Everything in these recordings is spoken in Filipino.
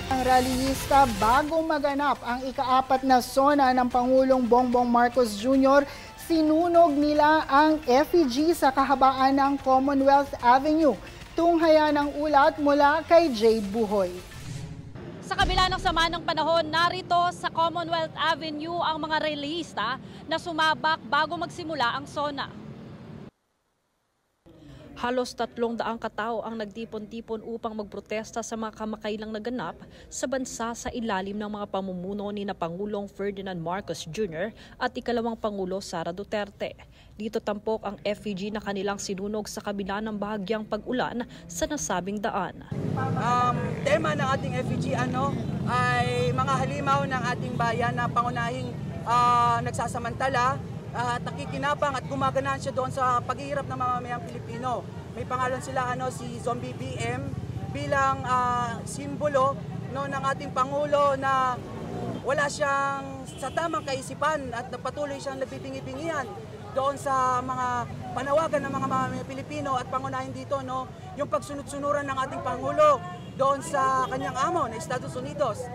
Ang rallyista bago maganap ang ika-4 na SONA ng Pangulong Bongbong Marcos Jr., sinunog nila ang effigy sa kahabaan ng Commonwealth Avenue. Tunghaya ng ulat mula kay Jade Buhoy. Sa kabila ng sama ng panahon, narito sa Commonwealth Avenue ang mga rallyista na sumabak bago magsimula ang SONA. Halos 300 katao ang nagtipon-tipon upang magprotesta sa mga kamakailang naganap sa bansa sa ilalim ng mga pamumuno ni na Pangulong Ferdinand Marcos Jr. at ikalawang Pangulo Sara Duterte. Dito tampok ang effigy na kanilang sinunog sa kabila ng bahagyang pag-ulan sa nasabing daan. Tema ng ating effigy ay mga halimaw ng ating bayan na pangunahing nagsasamantala at nakikinapang at gumaganahan doon sa paghihirap ng mamamayang Pilipino. May pangalan sila si Zombie BM bilang simbolo ng ating Pangulo na wala siyang sa tamang kaisipan at patuloy siyang nagbibingi-bingihan doon sa mga panawagan ng mga mamamayang Pilipino at pangunahin dito yung pagsunod-sunuran ng ating Pangulo doon sa kanyang amo na Estados Unidos,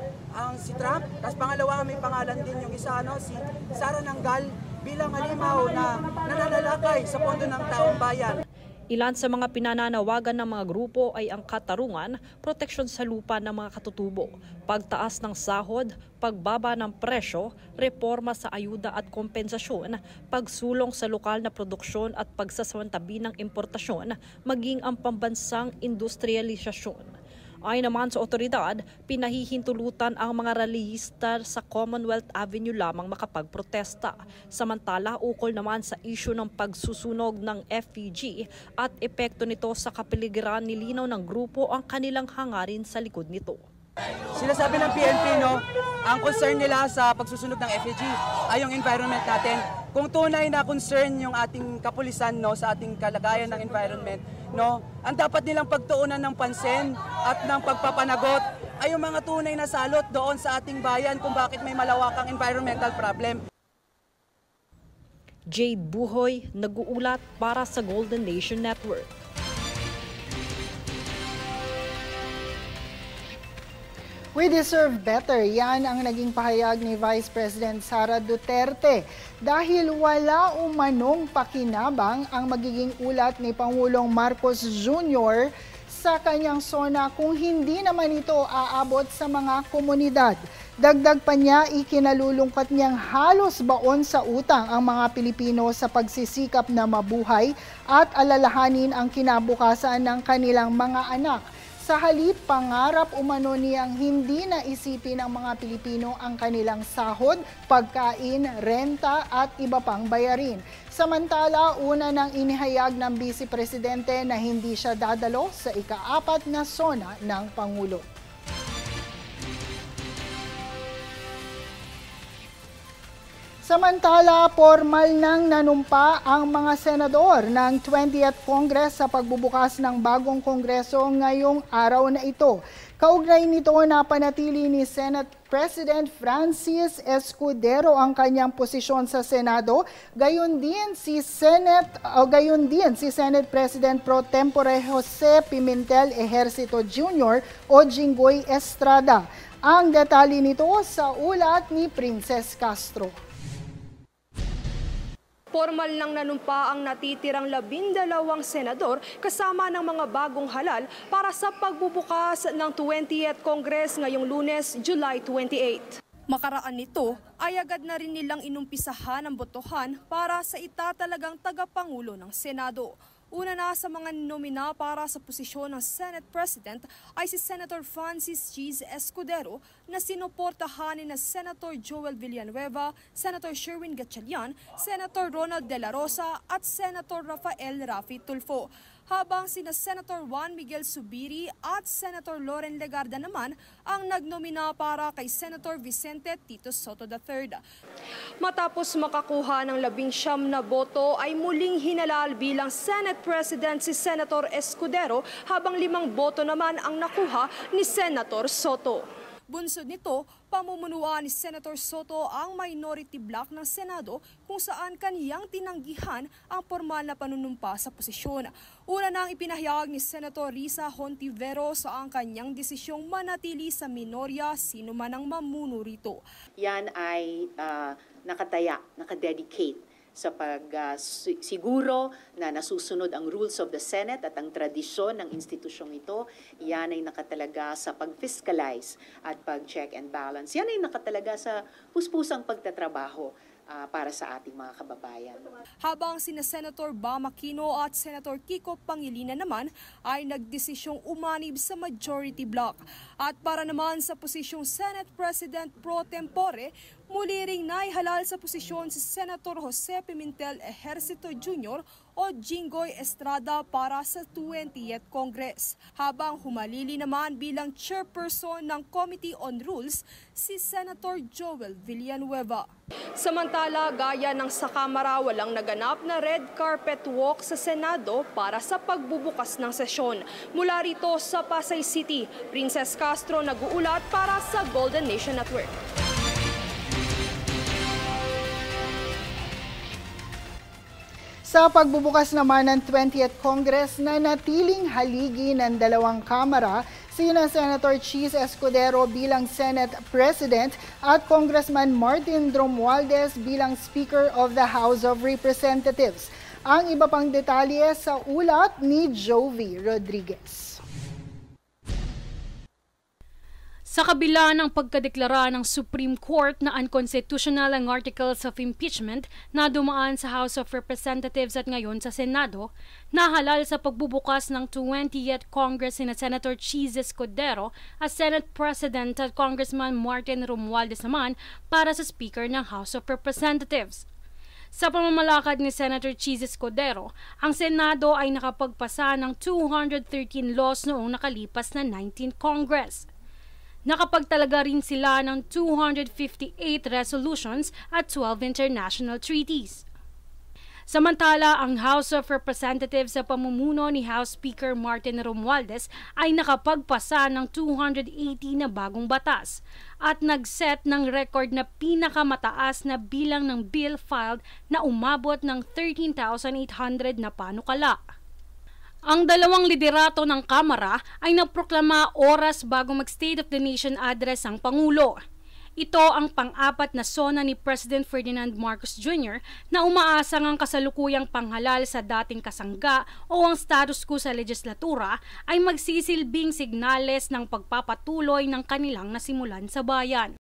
si Trump. Tapos pangalawa, may pangalan din yung isa, si Sara Nangal, bilang halimaw na nananalakay sa pondo ng taong bayan. Ilan sa mga pinananawagan ng mga grupo ay ang katarungan, proteksyon sa lupa ng mga katutubo, pagtaas ng sahod, pagbaba ng presyo, reforma sa ayuda at kompensasyon, pagsulong sa lokal na produksyon at pagsasantabi ng importasyon, maging ang pambansang industrialisasyon. Ayon naman sa otoridad, pinahihintulutan ang mga rallyista sa Commonwealth Avenue lamang makapagprotesta. Samantala, ukol naman sa isyu ng pagsusunog ng effigy at epekto nito sa kapaligiran, nilinaw ng grupo ang kanilang hangarin sa likod nito. Sinasabi ng PNP, ang concern nila sa pagsusunog ng effigy ay yung environment natin. Kung tunay na concern yung ating kapulisan sa ating kalagayan ng environment, ang dapat nilang pagtuunan ng pansin at ng pagpapanagot ay yung mga tunay na salot doon sa ating bayan kung bakit may malawakang environmental problem. Jade Buhoy, nag-uulat para sa Golden Nation Network. We deserve better. Yan ang naging pahayag ni Vice President Sara Duterte dahil wala umanong pakinabang ang magiging ulat ni Pangulong Marcos Jr. sa kanyang SONA kung hindi naman ito aabot sa mga komunidad. Dagdag pa niya, ikinalulungkot niyang halos baon sa utang ang mga Pilipino sa pagsisikap na mabuhay at alalahanin ang kinabukasan ng kanilang mga anak. Sa halip, pangarap umano niyang hindi na isipin ng mga Pilipino ang kanilang sahod, pagkain, renta at iba pang bayarin. Samantala, una nang inihayag ng Vice Presidente na hindi siya dadalo sa ika-4 na SONA ng Pangulo. Samantala, formal nang nanumpa ang mga senador ng 20th Congress sa pagbubukas ng bagong Kongreso ngayong araw na ito. Kaugnay nito, napanatili ni Senate President Francis Escudero ang kanyang posisyon sa Senado, gayon din si Senate President Pro Tempore Jose Pimentel Ejercito Jr. o Jinggoy Estrada. Ang detalye nito sa ulat ni Princess Castro. Formal nang nanumpa ang natitirang 12 senador kasama ng mga bagong halal para sa pagbubukas ng 20th Congress ngayong Lunes, July 28. Makaraan nito ay agad na rin nilang inumpisahan ang botohan para sa itatalagang tagapangulo ng Senado. Una na sa mga nomina para sa posisyon ng Senate President ay si Senator Francis G. Escudero na sinuportahan ni Senator Joel Villanueva, Senator Sherwin Gatchalian, Senator Ronald De La Rosa at Senator Rafael Rafi Tulfo. Habang sina Senator Juan Miguel Zubiri at Senator Loren Legarda naman ang nagnomina para kay Senator Vicente Tito Soto III. Matapos makakuha ng 19 na boto ay muling hinalal bilang Senate President si Senator Escudero habang 5 boto naman ang nakuha ni Senator Soto. Bunsod nito, pamumunuan ni Senator Soto ang minority block ng Senado kung saan kaniyang tinanggihan ang formal na panunumpa sa posisyon. Una nang ipinahayag ni Senator Risa Hontiveros ang kanyang desisyong manatili sa minorya sino man ang mamuno rito. Yan ay nakadedicate sa siguro na nasusunod ang rules of the Senate at ang tradisyon ng institusyong ito. Yan ay nakatalaga sa pag-fiscalize at pag-check and balance. Yan ay nakatalaga sa puspusang pagtatrabaho para sa ating mga kababayan. Habang sina Senator Bam Aquino at Senator Kiko Pangilinan naman ay nagdesisyong umanib sa majority block. At para naman sa posisyong Senate President pro tempore, muli ring naihalal sa posisyon si Senator Jose Pimentel Ejercito Jr. o Jinggoy Estrada para sa 20th Congress. Habang humalili naman bilang chairperson ng Committee on Rules si Senator Joel Villanueva. Samantala, gaya ng sa Kamara, walang naganap na red carpet walk sa Senado para sa pagbubukas ng sesyon. Mula rito sa Pasay City, Princess Castro nag-uulat para sa Golden Nation Network. Sa pagbubukas naman ng 20th Congress na natiling haligi ng dalawang kamara, sina Senator Chis Escudero bilang Senate President at Congressman Martin Romualdez bilang Speaker of the House of Representatives. Ang iba pang detalye sa ulat ni Jovi Rodriguez. Sa kabila ng pagkadeklara ng Supreme Court na unconstitutional ang articles of impeachment na dumaan sa House of Representatives at ngayon sa Senado, nahalal sa pagbubukas ng 20th Congress sina Senator Chis Escudero as Senate President at Congressman Martin Romualdez naman para sa Speaker ng House of Representatives. Sa pamamalakad ni Senator Chis Escudero, ang Senado ay nakapagpasa ng 213 laws noong nakalipas na 19th Congress. Nakapagtalaga rin sila ng 258 resolutions at 12 international treaties. Samantala, ang House of Representatives sa pamumuno ni House Speaker Martin Romualdez ay nakapagpasa ng 280 na bagong batas at nag-set ng record na pinakamataas na bilang ng bill filed na umabot ng 13,800 na panukala. Ang dalawang liderato ng Kamara ay nagproklama oras bago mag-State of the Nation address ang Pangulo. Ito ang pang-apat na sona ni President Ferdinand Marcos Jr. na umaasang ang kasalukuyang panghalal sa dating kasangga o ang status quo sa legislatura ay magsisilbing signales ng pagpapatuloy ng kanilang nasimulan sa bayan.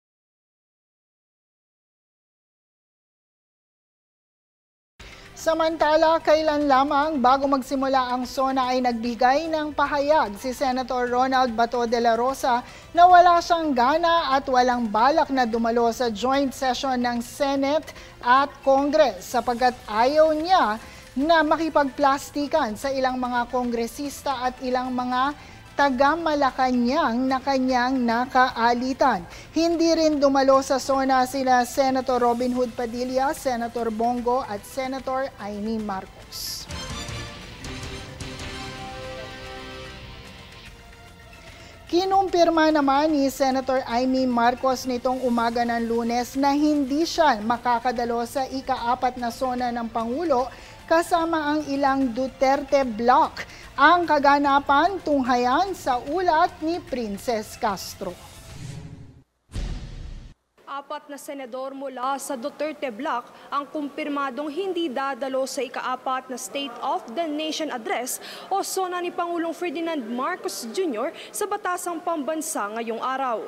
Samantala, kailan lamang bago magsimula ang SONA ay nagbigay ng pahayag si Senator Ronald Bato de la Rosa na wala siyang gana at walang balak na dumalo sa joint session ng Senate at Congress sapagkat ayaw niya na makipagplastikan sa ilang mga kongresista at ilang mga taga-Malacanang na kanyang nakaalitan. Hindi rin dumalo sa SONA sila Senator Robin Hood Padilla, Senator Bongo at Senator Amy Marcos. Kinumpirma naman ni Senator Amy Marcos nitong umaga ng Lunes na hindi siya makakadalo sa ika-4 na SONA ng Pangulo kasama ang ilang Duterte block. Ang kaganapan tunghayan sa ulat ni Princess Castro. 4 na senador mula sa Duterte block ang kumpirmadong hindi dadalo sa ika-4 na State of the Nation Address o SONA ni Pangulong Ferdinand Marcos Jr. sa Batasang Pambansa ngayong araw.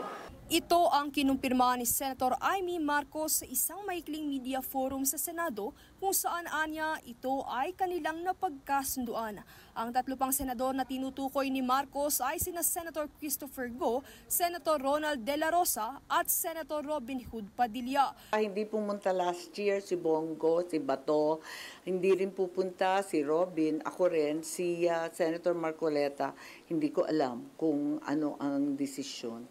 Ito ang kinumpirma ni Senator Amy Marcos sa isang maikling media forum sa Senado kung saan anya ito ay kanilang napagkasunduan. Ang 3 pang senador na tinutukoy ni Marcos ay sina Senator Christopher Go, Senator Ronald De La Rosa at Senator Robin Hood Padilla. Hindi pumunta last year si Bongo, si Bato, hindi rin pupunta si Robin, ako rin, si Senator Marcoleta. Hindi ko alam kung ano ang desisyon.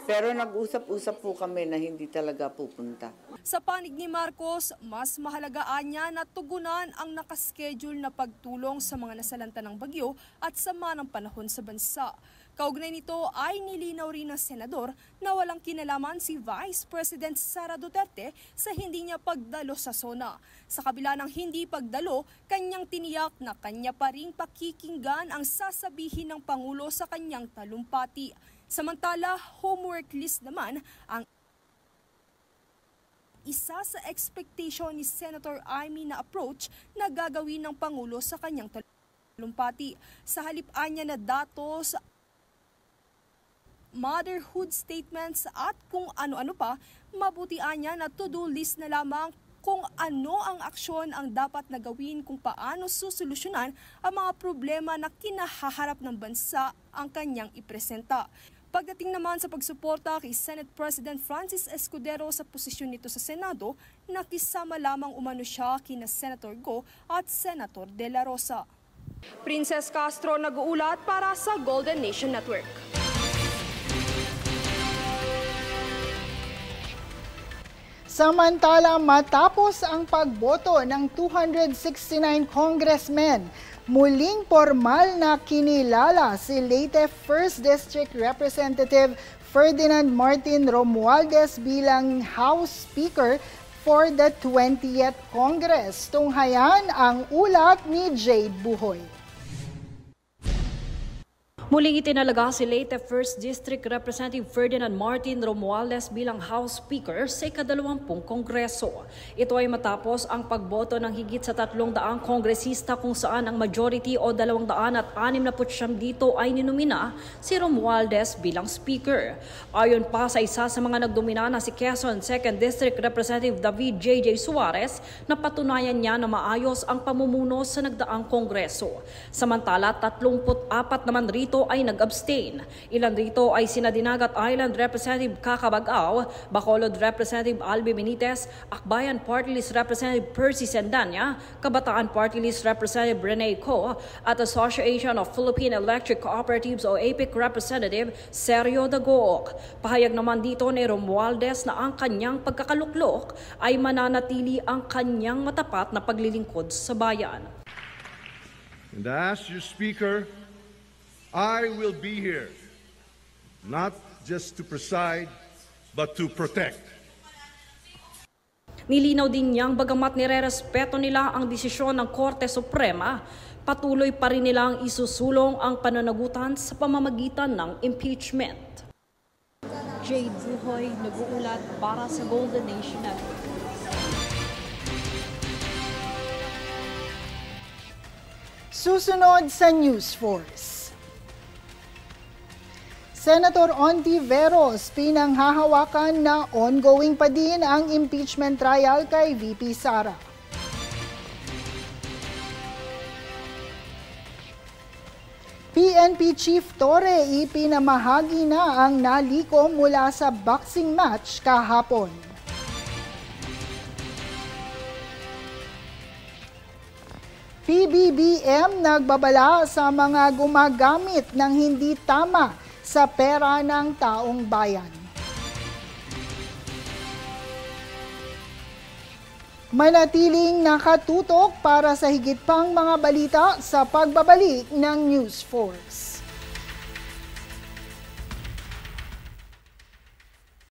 Pero nag-usap-usap po kami na hindi talaga pupunta. Sa panig ni Marcos, mas mahalagaan niya na tugunan ang nakaschedule na pagtulong sa mga nasalanta ng bagyo at sama ng panahon sa bansa. Kaugnay nito ay nilinaw rin ng senador na walang kinalaman si Vice President Sara Duterte sa hindi niya pagdalo sa SONA. Sa kabila ng hindi pagdalo, kanyang tiniyak na kanya pa ring pakikinggan ang sasabihin ng Pangulo sa kanyang talumpati. Samantala, homework list naman ang isa sa expectation ni Senator Amy na approach na gagawin ng Pangulo sa kanyang talumpati. Sa halip niya na datos, motherhood statements at kung ano-ano pa, mabutian niya na to-do list na lamang kung ano ang aksyon ang dapat na gawin kung paano susolusyonan ang mga problema na kinahaharap ng bansa ang kanyang ipresenta. Pagdating naman sa pagsuporta kay Senate President Francis Escudero sa posisyon nito sa Senado, nakisama lamang umano siya kina Senator Go at Senator De La Rosa. Princess Castro nag-uulat para sa Golden Nation Network. Samantala, matapos ang pagboto ng 269 congressmen, muling formal na kinilala si Leyte 1st District Representative Ferdinand Martin Romualdez bilang House Speaker for the 20th Congress. Tunghayan ang ulat ni Jade Buhoy. Muling itinalaga si Leyte 1st District Representative Ferdinand Martin Romualdez bilang House Speaker sa ika-20 Kongreso. Ito ay matapos ang pagboto ng higit sa 300 kongresista kung saan ang majority o 269 dito ay ninumina si Romualdez bilang Speaker. Ayon pa sa isa sa mga nagdomina na si Quezon 2nd District Representative David J.J. Suarez, napatunayan niya na maayos ang pamumuno sa nagdaang Kongreso. Samantala, 34 naman rito ay nag-abstain. Ilan rito ay sina Dinagat Island Representative Kaka Bagao, Bacolod Representative Albi Benitez, Akbayan Party List Representative Percy Sendanya, Kabataan Party List Representative Rene Co, at Association of Philippine Electric Cooperatives o APEC Representative Sergio Dagook. Pahayag naman dito ni Romualdez na ang kanyang pagkakaluklok ay mananatili ang kanyang matapat na paglilingkod sa bayan. And as your Speaker, I will be here, not just to preside, but to protect. Nilinaw din niyang bagamat nirerespeto nila ang desisyon ng Korte Suprema, patuloy pa rin nilang isusulong ang pananagutan sa pamamagitan ng impeachment. Jade Buhoy, nag-uulat para sa Golden Nation Network. Susunod sa News Force. Senator Ontiveros pinanghahawakan na ongoing pa din ang impeachment trial kay VP Sara. PNP Chief Torre ipinamahagi na ang naliko mula sa boxing match kahapon. PBBM nagbabala sa mga gumagamit ng hindi tama sa pera ng taong bayan. Manatiling nakatutok para sa higit pang mga balita sa pagbabalik ng News Force.